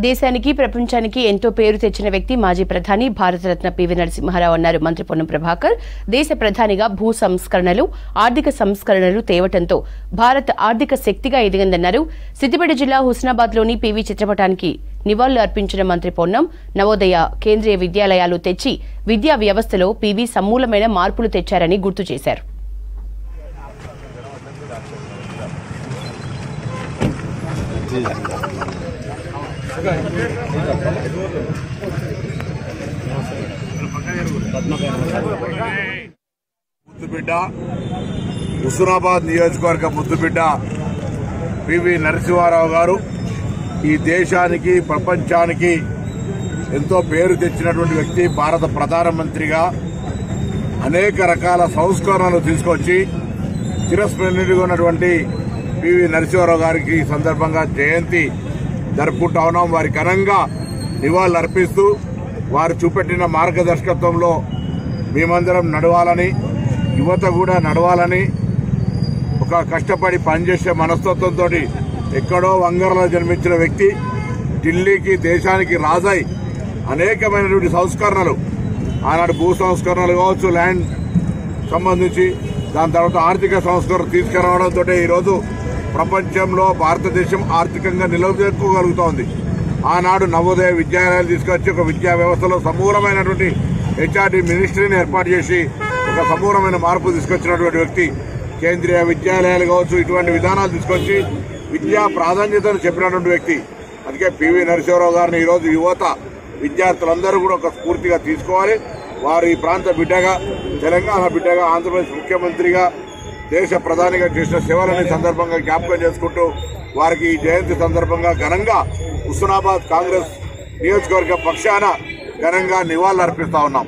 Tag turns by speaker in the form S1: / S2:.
S1: దేశానికి ప్రపంచానికి ఎంతో పేరు తెచ్చిన వ్యక్తి మాజీ ప్రధాని భారతరత్న పివి నరసింహారావు అన్నారు మంత్రి పొన్నం ప్రభాకర్. దేశ ప్రధానిగా భూ సంస్కరణలు, ఆర్థిక సంస్కరణలు తేవటంతో భారత్ ఆర్థిక శక్తిగా ఎదిగిందన్నారు. సిద్దిపేట జిల్లా హుస్నాబాద్లోని పివి చిత్రపటానికి నివాళులు అర్పించిన మంత్రి పొన్నం నవోదయ, కేంద్రీయ విద్యాలయాలు తెచ్చి విద్యా వ్యవస్థలో పివి సమూలమైన మార్పులు తెచ్చారని గుర్తు చేశారు.
S2: ముద్దుబిడ్డ హుస్నాబాద్ నియోజకవర్గ ముద్దుబిడ్డ పివి నరసింహారావు గారు ఈ దేశానికి ప్రపంచానికి ఎంతో పేరు తెచ్చినటువంటి వ్యక్తి. భారత ప్రధానమంత్రిగా అనేక రకాల సంస్కరణలు తీసుకొచ్చి చిరస్మరణీయుడిగా ఉన్నటువంటి పివి నరసింహారావు గారికి ఈ సందర్భంగా జయంతి జరుపుకుంటా ఉన్నాం. వారి ఘనంగా నివాళులు అర్పిస్తూ వారు చూపెట్టిన మార్గదర్శకత్వంలో మేమందరం నడవాలని, యువత కూడా నడవాలని, ఒక కష్టపడి పనిచేసే మనస్తత్వంతో ఎక్కడో వంగరలో జన్మించిన వ్యక్తి ఢిల్లీకి, దేశానికి రాజై అనేకమైనటువంటి సంస్కరణలు, ఆనాడు భూ సంస్కరణలు కావచ్చు, ల్యాండ్ సంబంధించి, దాని తర్వాత ఆర్థిక సంస్కరణలు తీసుకురావడంతో ఈరోజు ప్రపంచంలో భారతదేశం ఆర్థికంగా నిలదొక్కుకోగలుగుతోంది. ఆనాడు నవోదయ విద్యాలయాలు తీసుకొచ్చి ఒక విద్యా వ్యవస్థలో సమూలమైనటువంటి హెచ్ఆర్డీ మినిస్ట్రీని ఏర్పాటు చేసి ఒక సమూలమైన మార్పు తీసుకొచ్చినటువంటి వ్యక్తి. కేంద్రీయ విద్యాలయాలు కావచ్చు, ఇటువంటి విధానాలు తీసుకొచ్చి విద్యా ప్రాధాన్యతను చెప్పినటువంటి వ్యక్తి. అందుకే పివి నరసింహారావు గారిని ఈరోజు యువత, విద్యార్థులందరూ కూడా ఒక స్ఫూర్తిగా తీసుకోవాలి. వారు ఈ ప్రాంత బిడ్డగా, తెలంగాణ బిడ్డగా, ఆంధ్రప్రదేశ్ ముఖ్యమంత్రిగా, దేశ ప్రధానిగా చేసిన సేవలని సందర్భంగా జ్ఞాపకం చేసుకుంటూ వారికి ఈ జయంతి సందర్భంగా ఘనంగా హుస్నాబాద్ కాంగ్రెస్ నియోజకవర్గ పక్షాన ఘనంగా నివాళులు అర్పిస్తా ఉన్నాం.